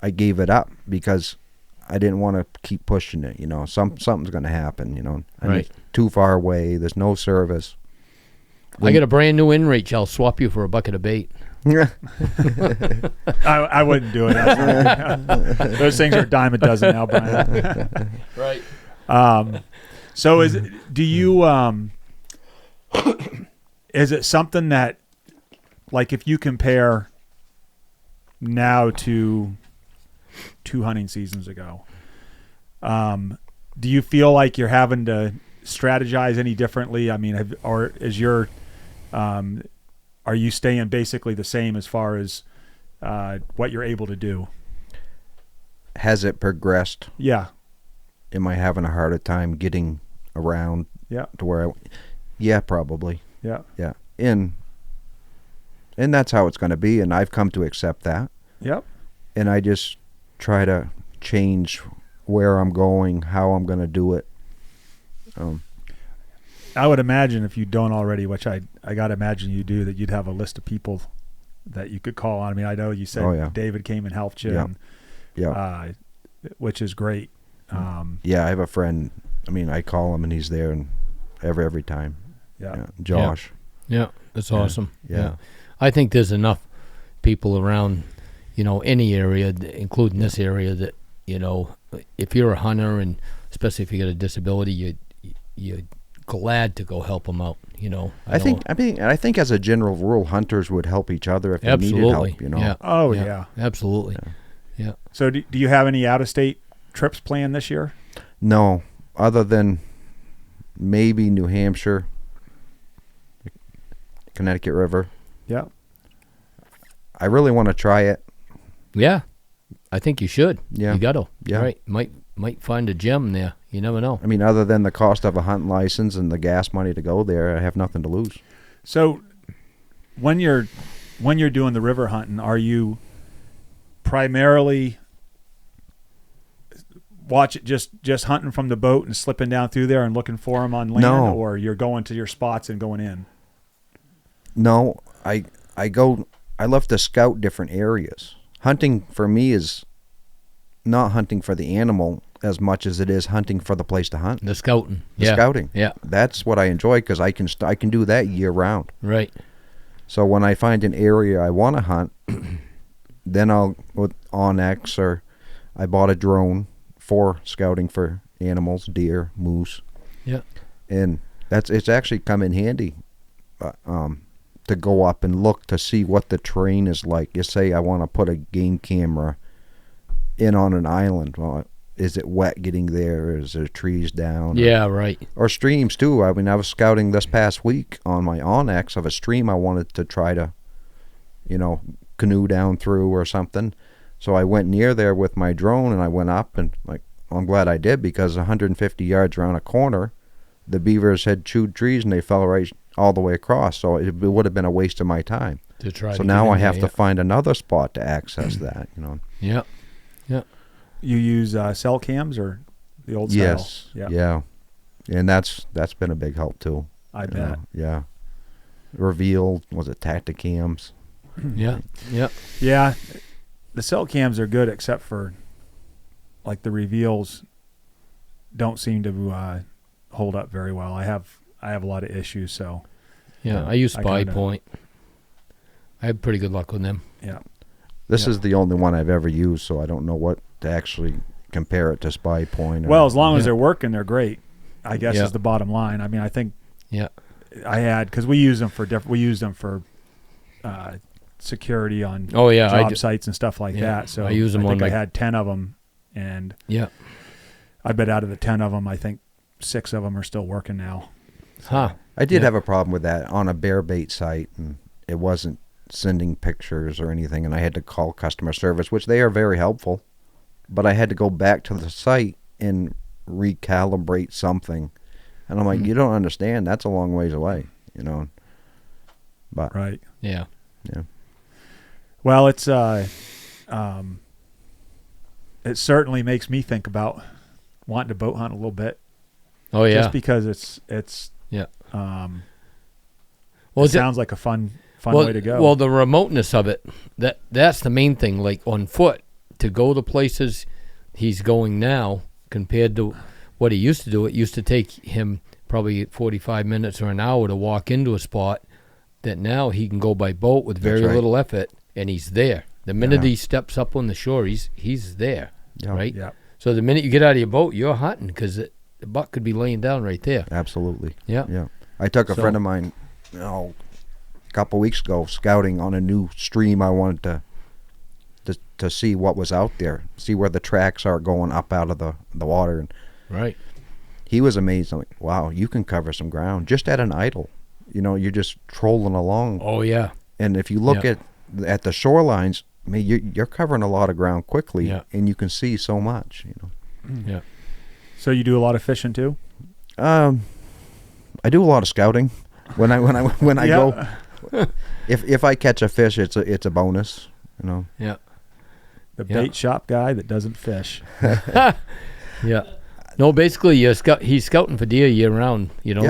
I gave it up because I didn't want to keep pushing it. You know, something's going to happen. You know, I mean, Right. it's too far away. There's no service. I got a brand new inReach. I'll swap you for a bucket of bait. I wouldn't do it. Those things are a dime a dozen now, Brian. Right. So do you is it something that, like, if you compare now to 2 hunting seasons ago, do you feel like you're having to strategize any differently? I mean, are you staying basically the same as far as what you're able to do? Has it progressed? Yeah. Am I having a harder time getting around Yeah. to where yeah, probably. Yeah. Yeah. And that's how it's going to be, and I've come to accept that. Yep. And I just try to change where I'm going, how I'm going to do it. I would imagine if you don't already, which I got to imagine you do, that you'd have a list of people that you could call on. I mean, I know you said David came and helped you, which is great. Yeah, I have a friend. I mean, I call him and he's there and every time. Yeah. Josh. Yeah, that's awesome. Yeah. I think there's enough people around, any area, including this area, that, if you're a hunter and especially if you got a disability, you're glad to go help them out, I think as a general rule, hunters would help each other if they needed help, Yeah. Oh, yeah. Absolutely. Yeah. So do you have any out-of-state trips planned this year? No, other than maybe New Hampshire, Connecticut River. Yeah. I really want to try it. Yeah. I think you should. Yeah. You got to. Yeah. Right. Might find a gem there. You never know. I mean, other than the cost of a hunting license and the gas money to go there, I have nothing to lose. So when you're doing the river hunting, are you primarily just hunting from the boat and slipping down through there and looking for them on land? No. Or you're going to your spots and going in? No, I love to scout different areas. Hunting for me is not hunting for the animal as much as it is hunting for the place to hunt. The scouting. Scouting. Yeah. That's what I enjoy because I can do that year round. Right. So when I find an area I want to hunt, then I'll with Onyx, or I bought a drone for scouting for animals, deer, moose. Yeah. And it's actually come in handy to go up and look to see what the terrain is like. You say I want to put a game camera in on an island. Well, is it wet getting there? Is there trees down? Yeah, right. Or streams too. I mean, I was scouting this past week on my Onyx of a stream I wanted to try to, canoe down through or something. So I went near there with my drone and I went up and I'm glad I did because 150 yards around a corner, the beavers had chewed trees and they fell right all the way across. So it would have been a waste of my time. To try. So now I have to find another spot to access that. Yeah. Yeah. You use cell cams or the old style? Yes. Yeah. And that's been a big help too. I bet. Yeah. Reveal, was it Tacticams? Yeah. Yeah. Yeah. The cell cams are good except for like the reveals don't seem to hold up very well. I have a lot of issues, so yeah. I use Spy Point. I have pretty good luck with them. Yeah. This is the only one I've ever used, so I don't know what to actually compare it to Spy Point. Well, as long as they're working, they're great, I guess is the bottom line. I mean, I think I had, because we use them for security on job sites and stuff like that. So I use them. I think I had 10 of them, and I bet out of the 10 of them, I think 6 of them are still working now. Huh. I did have a problem with that on a bear bait site, and it wasn't sending pictures or anything, and I had to call customer service, which they are very helpful, but I had to go back to the site and recalibrate something, and I'm like, you don't understand, that's a long ways away, but right. Yeah. Well, it's it certainly makes me think about wanting to boat hunt a little bit. Oh yeah. Just because it's well, it sounds like a fun way to go. Well, the remoteness of it, that's the main thing. Like on foot, to go to places he's going now compared to what he used to do, it used to take him probably 45 minutes or an hour to walk into a spot that now he can go by boat with very little effort, and he's there. The minute he steps up on the shore, he's there, right? Yeah. So the minute you get out of your boat, you're hunting because the buck could be laying down right there. Absolutely. Yeah. I took a friend of mine, a couple weeks ago, scouting on a new stream. I wanted to see what was out there, see where the tracks are going up out of the water. And right. He was amazed. I'm like, wow, you can cover some ground just at an idle. You're just trolling along. Oh yeah. And if you look at the shorelines, I mean, you're covering a lot of ground quickly, and you can see so much. Yeah. So you do a lot of fishing too? I do a lot of scouting. When I go, if I catch a fish, it's a bonus. Yeah. The bait shop guy that doesn't fish. Yeah. No, basically, he's scouting for deer year round. You know,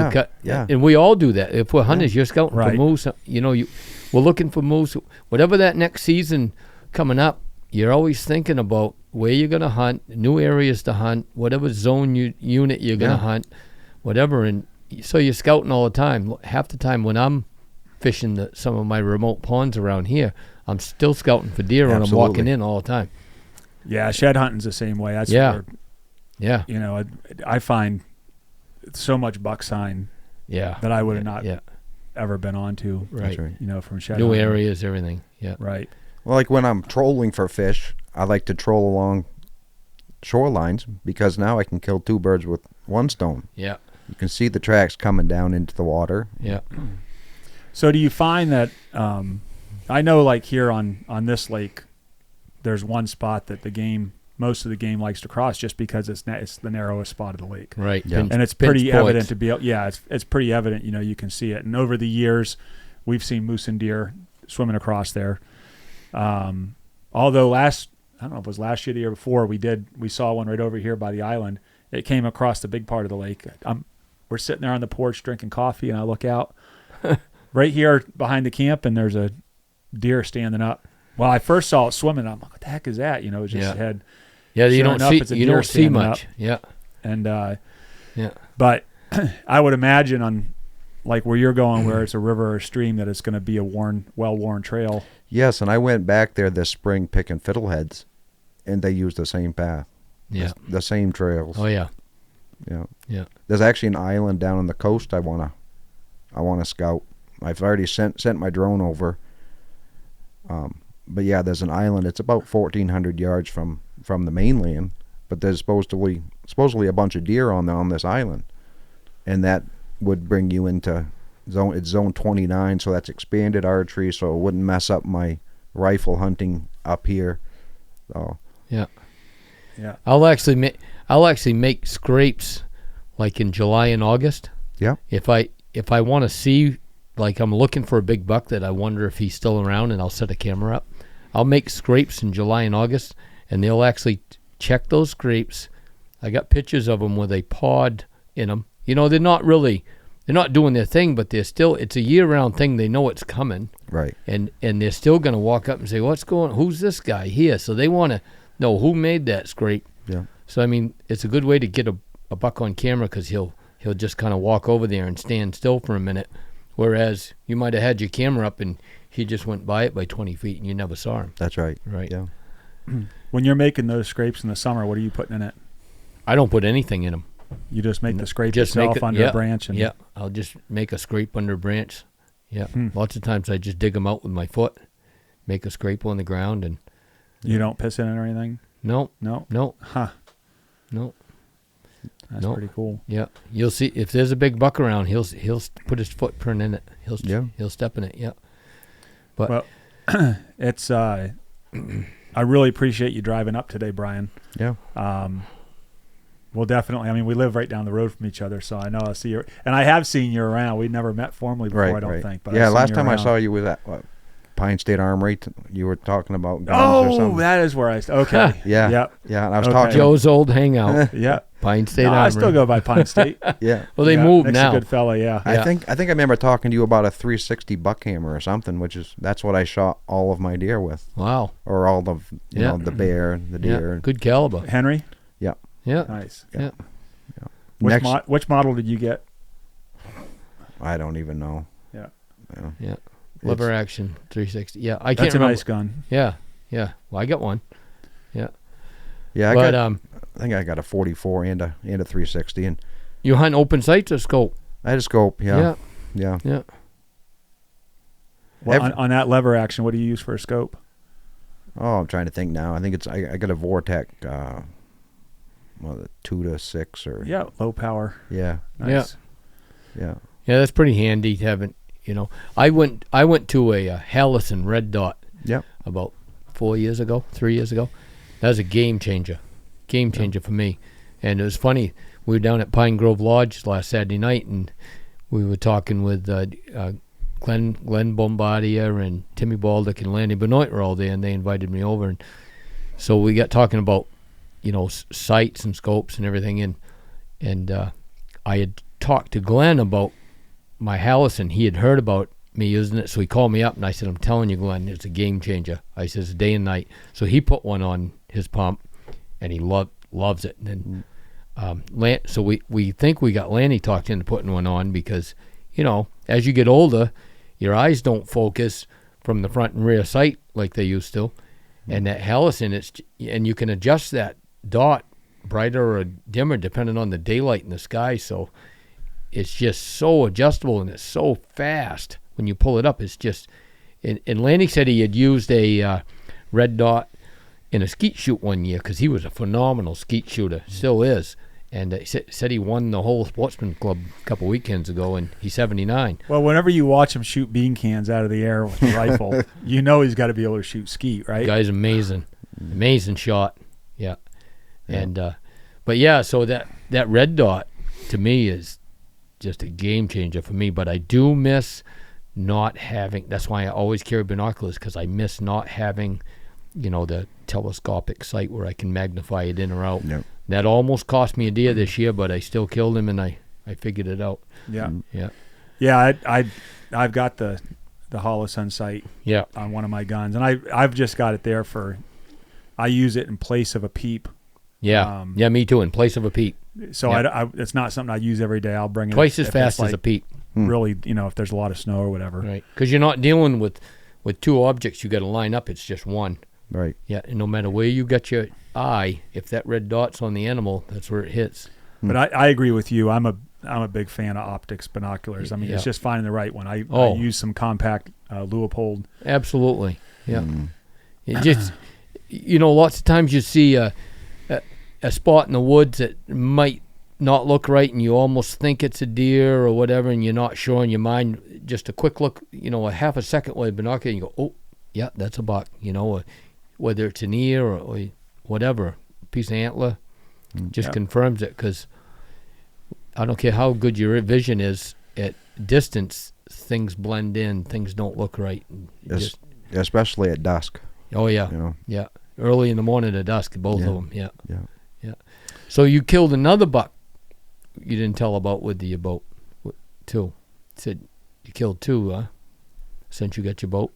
Yeah. And we all do that. If we're hunters, you're scouting Right. for moose. You know, we're looking for moose. Whatever that next season coming up, you're always thinking about where you're gonna hunt, new areas to hunt, whatever zone unit you're gonna hunt, whatever. And so you're scouting all the time. Half the time when I'm fishing some of my remote ponds around here, I'm still scouting for deer, and I'm walking in all the time. Yeah, shed hunting's the same way. That's Yeah. where, Yeah. you know, I find so much buck sign Yeah. that I would have not Yeah. ever been onto. Right. That's right. You know, from shed New hunting. areas, everything. Yeah. Right. Well, like when I'm trolling for fish, I like to troll along shorelines because now I can kill 2 birds with 1 stone. Yeah. You can see the tracks coming down into the water. Yeah. So do you find that I know like here on this lake there's one spot that most of the game likes to cross just because it's the narrowest spot of the lake. Right. Yeah. And it's Pinch pretty points. evident to be it's pretty evident, you know, you can see it. And over the years we've seen moose and deer swimming across there. Although I don't know if it was last year or the year before, we saw one right over here by the island. It came across the big part of the lake. We're sitting there on the porch drinking coffee, and I look out right here behind the camp, and there's a deer standing up. Well, I first saw it swimming. I'm like, what the heck is that? You know, it just had. Yeah, you Sure don't enough, it's a see deer standing much. up. Yeah. And Yeah. but I would imagine on like where you're going, where it's a river or a stream, that it's going to be a well-worn trail. Yes, and I went back there this spring picking fiddleheads, and they used the same path. Yeah. The same trails. Oh yeah. Yeah. Yeah. There's actually an island down on the coast I wanna scout. I've already sent my drone over. But yeah, there's an island. It's about 1,400 yards from the mainland, but there's supposedly a bunch of deer on this island, and that would bring you into zone 29. So that's expanded archery, so it wouldn't mess up my rifle hunting up here. So Yeah. Yeah. I'll actually make scrapes like in July and August. yeah, If I want to see, like I'm looking for a big buck that I wonder if he's still around, and I'll set a camera up. I'll make scrapes in July and August, and they'll actually check those scrapes. I got pictures of them with a pod in them. You know, they're not doing their thing, but it's a year-round thing. They know it's coming, right. and they're still going to walk up and say, who's this guy here? So they want to know who made that scrape. Yeah. So, I mean, it's a good way to get a buck on camera, because he'll just kind of walk over there and stand still for a minute, whereas you might have had your camera up and he just went by it by 20 feet and you never saw him. That's right. Right. Yeah. When you're making those scrapes in the summer, what are you putting in it? I don't put anything in them. You just make the scrape Just yourself make it, under a branch. And Yeah, I'll just make a scrape under a branch. Yeah, Hmm. Lots of times I just dig them out with my foot, make a scrape on the ground, and you don't piss in it or anything? no, No. Huh. no. That's No. pretty cool. Yeah, you'll see if there's a big buck around, he'll put his footprint in it. He'll step in it. Yeah. But Well, it's I really appreciate you driving up today, Brian. Yeah. We'll definitely. I mean, we live right down the road from each other, so I know I'll see you. And I have seen you around. We've never met formally before, I don't think. But yeah, I've seen last you time I around. saw you was at Pine State Armory. You were talking about guns or Oh, something. that is where okay. Yeah. Yep. Yeah, and I was Okay. talking. Joe's old hangout, Yeah. Pine State No, I Armory. still go by Pine State. Yeah. Well, they Yeah, moved Nick's now. a good fella. Yeah. Yeah. I think I remember talking to you about a 360 buckhammer or something, that's what I shot all of my deer with, Wow. or all of Yeah. the bear, the deer. Yeah. Good caliber. Henry. Yeah. Yeah. Nice. Yeah. Which model did you get? I don't even know. Yeah. Yeah. Yeah. Lever action 360. Yeah, I can't That's a remember. nice gun. Yeah. Yeah. Well, I got one. Yeah. Yeah, But I think I got a 44 and a 360, and you hunt open sights or scope? I had a scope. Yeah. Yeah. Yeah. Well, on that lever action, what do you use for a scope? Oh, I'm trying to think now. I think I got a Vortec, 2 to 6 or Yeah, low power. yeah, Nice. yeah. Yeah, that's pretty handy having. I went to a Hallison Red Dot. Yep. About 3 years ago. That was a game changer for me. And it was funny. We were down at Pine Grove Lodge last Saturday night, and we were talking with Glenn Bombardier and Timmy Baldick and Lanny Benoit were all there, and they invited me over. And so we got talking about, sights and scopes and everything. And And I had talked to Glenn about my Hallison. He had heard about me using it, so he called me up, and I said, I'm telling you, Glenn, it's a game changer. I says, day and night. So he put one on his pump, and he loves it. And then, so we think we got Lanny talked into putting one on because, as you get older, your eyes don't focus from the front and rear sight like they used to. And that Hallison, and you can adjust that dot brighter or dimmer depending on the daylight in the sky. So it's just so adjustable, and it's so fast when you pull it up. It's just, and Lanny said he had used a red dot in a skeet shoot one year because he was a phenomenal skeet shooter, still is. And he said he won the whole sportsman club a couple weekends ago, and he's 79. Well, whenever you watch him shoot bean cans out of the air with a rifle, you know he's got to be able to shoot skeet, right? The guy's amazing. Amazing shot. Yeah. And, but yeah, so that red dot to me is just a game changer for me, but I do miss not having, that's why I always carry binoculars, because I miss not having, the telescopic sight where I can magnify it in or out. Yep. That almost cost me a deer this year, but I still killed him, and I figured it out. Yeah. Yeah. Yeah, I've got the Holosun sight on one of my guns, and I've just got it there I use it in place of a peep. Yeah. Yeah, me too, in place of a peep. So it's not something I use every day. I'll bring it twice as fast as a peep. Really, if there's a lot of snow or whatever. Right, because you're not dealing with two objects you got to line up. It's just one. Right. Yeah, and no matter where you got your eye, if that red dot's on the animal, that's where it hits. But I agree with you. I'm a big fan of optics binoculars. I mean, it's just finding the right one. I use some compact Leupold. Absolutely. Yeah. It just, lots of times you see a spot in the woods that might not look right, and you almost think it's a deer or whatever, and you're not sure in your mind. Just a quick look, a half a second with a binocular, and you go, oh, yeah, that's a buck. Or whether it's an ear or whatever, a piece of antler, just confirms it, because I don't care how good your vision is at distance, things blend in, things don't look right. Especially at dusk. Oh, yeah. Yeah. Early in the morning to dusk, both of them. Yeah. Yeah. So you killed another buck you didn't tell about with your boat, too. Said you killed two, huh? Since you got your boat?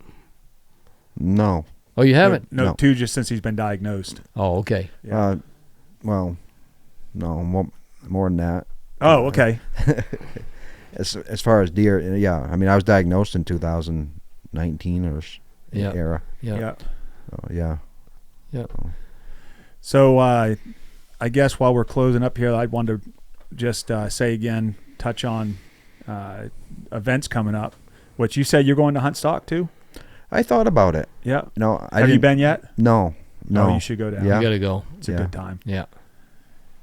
No. Oh, you haven't? No, two just since he's been diagnosed. Oh, okay. Yeah. Well, no, more than that. Oh, okay. As far as deer, yeah. I mean, I was diagnosed in 2019 or era. Yeah. Yeah. So I guess while we're closing up here, I'd want to just say again, touch on events coming up, which you said you're going to hunt stock too? I thought about it. Yeah. No, Have you been yet? No. Oh, you should go down. Yeah. You got to go. It's a good time. Yeah.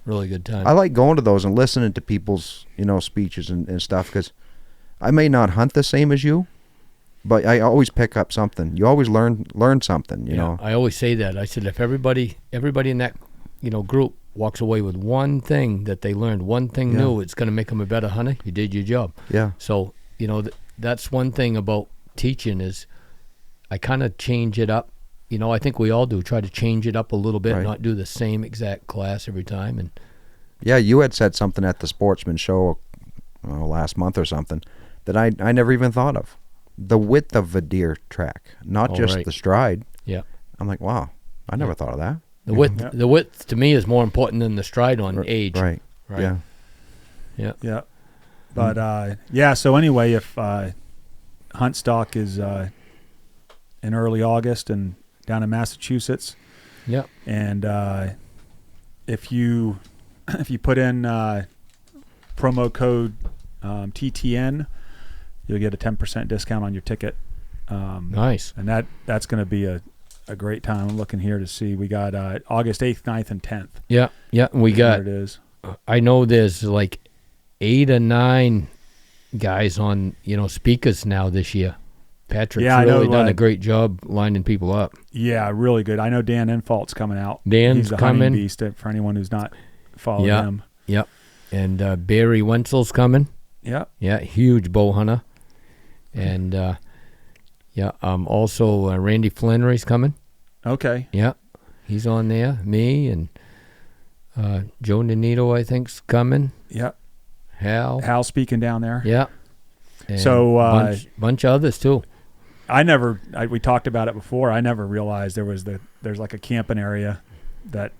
Really good time. I like going to those and listening to people's, speeches and stuff, because I may not hunt the same as you, but I always pick up something. You always learn something, you know. I always say that. I said, if everybody in that, group walks away with one thing that they learned, one thing new, it's going to make them a better hunter. You did your job. Yeah. So, that's one thing about teaching is I kind of change it up. I think we all do, try to change it up a little bit, not do the same exact class every time. And yeah, you had said something at the Sportsman show last month or something that I never even thought of. The width of a deer track, not just the stride. Yeah. I'm like, wow, I never thought of that. The width to me is more important than the stride on age. Right. Yeah. Yeah. But so anyway, if hunt stock is in early August and down in Massachusetts. Yeah. And if you put in promo code TTN, you'll get a 10% discount on your ticket. Nice. And that's going to be a great time. I'm looking here to see. We got August 8th, 9th, and 10th. Yeah. Yeah. And we got, there it is. I know there's like 8 or 9 guys on, speakers now this year. Patrick's really done a great job lining people up. Yeah, really good. I know Dan Infalt's coming out. Dan's He's a coming. hunting beast for anyone who's not following him. Yep. And Barry Wenzel's coming. Yep. Yeah, huge bow hunter. And also Randy Flannery's coming. Okay. Yeah, he's on there. Me and Joe Nanito, I think's coming. Yep. Hal. Speaking down there. Yeah. And So bunch of others too. We talked about it before. I never realized there's like a camping area that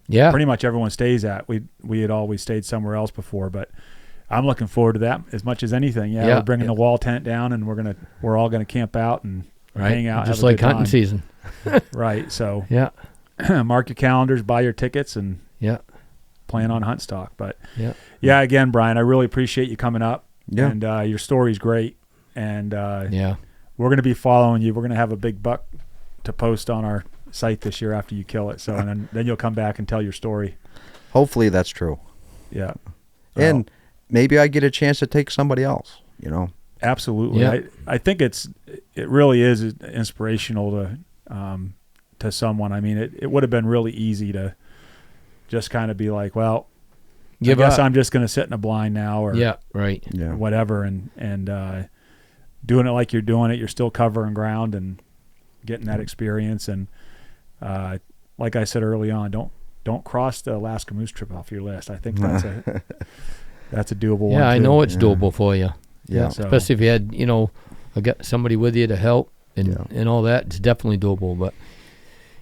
pretty much everyone stays at. We had always stayed somewhere else before, but I'm looking forward to that as much as anything. Yeah, we're bringing the wall tent down, and we're all gonna camp out and hang out, just have a like good hunting time. season. Right. So mark your calendars, buy your tickets, and plan on hunt stock. But again, Brian, I really appreciate you coming up. Yeah. And your story's great. And we're going to be following you. We're going to have a big buck to post on our site this year after you kill it. So and then you'll come back and tell your story. Hopefully that's true. Yeah. And maybe I get a chance to take somebody else, Absolutely. Yeah. I think it really is inspirational to someone. I mean, it would have been really easy to just kind of be like, well, I guess I'm just going to sit in a blind now or whatever. And doing it like you're doing it, you're still covering ground and getting that experience. And like I said early on, don't cross the Alaska moose trip off your list. I think that's a doable one. Yeah, I too. know it's doable for you. Yeah. So, especially if you had, got somebody with you to help and all that, it's definitely doable. But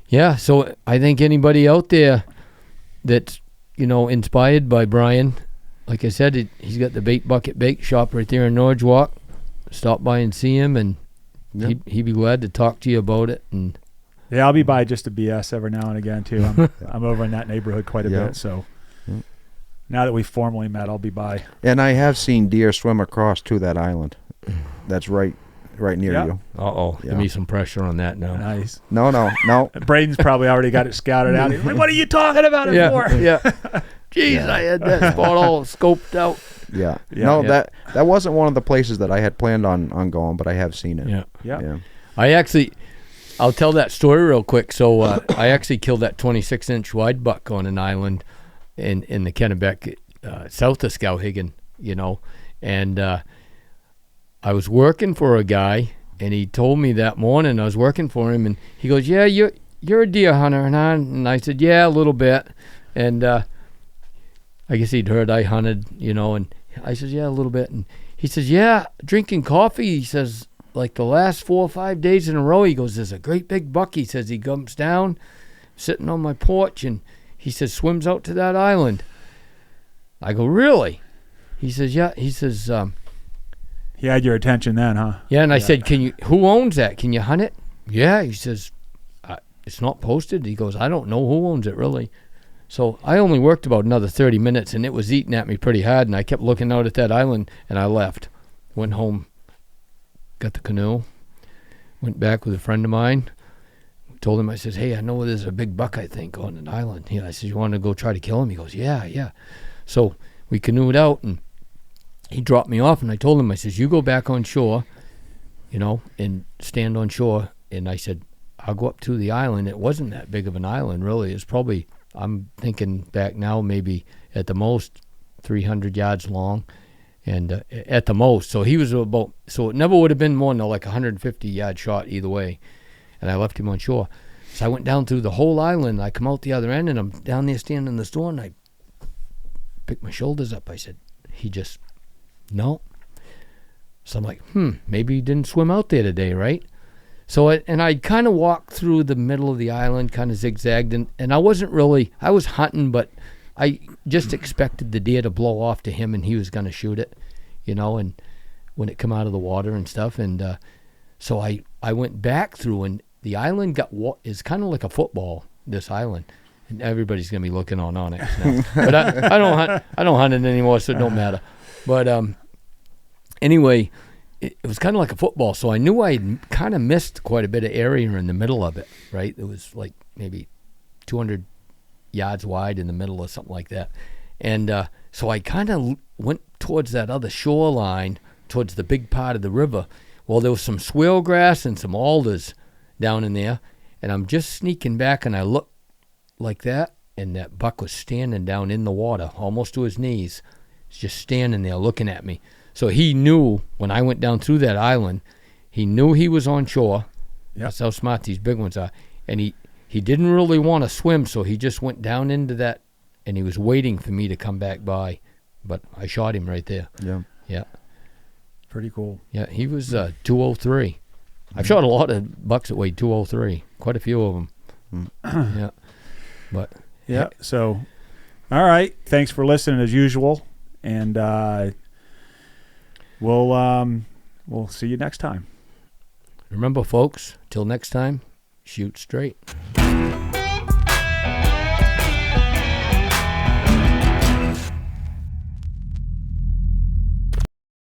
yeah, so I think anybody out there that's, inspired by Brian, like I said, he's got the Bait Bucket Bake Shop right there in Norge Walk. Stop by and see him, and he'd be glad to talk to you about it. And yeah, I'll be by just to BS every now and again too. I'm over in that neighborhood quite a bit, so now that we've formally met, I'll be by. And I have seen deer swim across to that island. That's right near you. Give me some pressure on that now. Nice. No. Braden's probably already got it scouted out. He's like, what are you talking about it for? Yeah. Jeez, I had that spot all scoped out. Yeah. No, that wasn't one of the places that I had planned on going, but I have seen it. Yeah. I'll tell that story real quick. So I actually killed that 26-inch wide buck on an island in the Kennebec, south of Skowhegan, and I was working for a guy, and he told me that morning I was working for him, and he goes, "Yeah, you're a deer hunter," and I said, "Yeah, a little bit," and I guess he'd heard I hunted, and I said, "Yeah, a little bit," and he says, "Yeah, drinking coffee," he says, "like the last 4 or 5 days in a row," he goes, "there's a great big buck," he says, "he comes down, sitting on my porch, and he says, swims out to that island." I go, "Really?" He says, "Yeah," he says, he had your attention then, huh? Yeah, and I said, who owns that? Can you hunt it? Yeah, he says, it's not posted. He goes, I don't know who owns it, really. So I only worked about another 30 minutes, and it was eating at me pretty hard, and I kept looking out at that island, and I left. Went home, got the canoe, went back with a friend of mine, told him, I says, "Hey, I know there's a big buck, I think, on an island." I said, "You want to go try to kill him?" He goes, yeah. So we canoed out, and he dropped me off, and I told him, I says, "You go back on shore, and stand on shore." And I said, "I'll go up to the island." It wasn't that big of an island, really. It's probably, I'm thinking back now, maybe at the most 300 yards long, and at the most. So he was so it never would have been more than like 150-yard shot either way. And I left him on shore. So I went down through the whole island. I come out the other end, and I'm down there standing in the store, and I picked my shoulders up. I said, no. So I'm like, maybe he didn't swim out there today, right? So I kind of walked through the middle of the island, kind of zigzagged, and I wasn't really, I was hunting, but I just expected the deer to blow off to him, and he was going to shoot it, and when it come out of the water and stuff. And so I went back through, and the island is kind of like a football, this island. And everybody's going to be looking on it now. But I don't hunt it anymore, so it don't matter. But anyway, it was kind of like a football, so I knew I had kind of missed quite a bit of area in the middle of it, right? It was like maybe 200 yards wide in the middle or something like that. And so I kind of went towards that other shoreline, towards the big part of the river. Well, there was some swale grass and some alders down in there, and I'm just sneaking back, and I look like that, and that buck was standing down in the water, almost to his knees. He's just standing there looking at me. So he knew when I went down through that island, he knew he was on shore. Yep. That's how smart these big ones are. And he didn't really want to swim, so he just went down into that and he was waiting for me to come back by, but I shot him right there. Yeah. Yeah. Pretty cool. Yeah, he was 203. I've shot a lot of bucks that weighed 203, quite a few of them. Yeah. But Yeah. So, all right. Thanks for listening as usual, and we'll see you next time. remember, folks, till next time, shoot straight.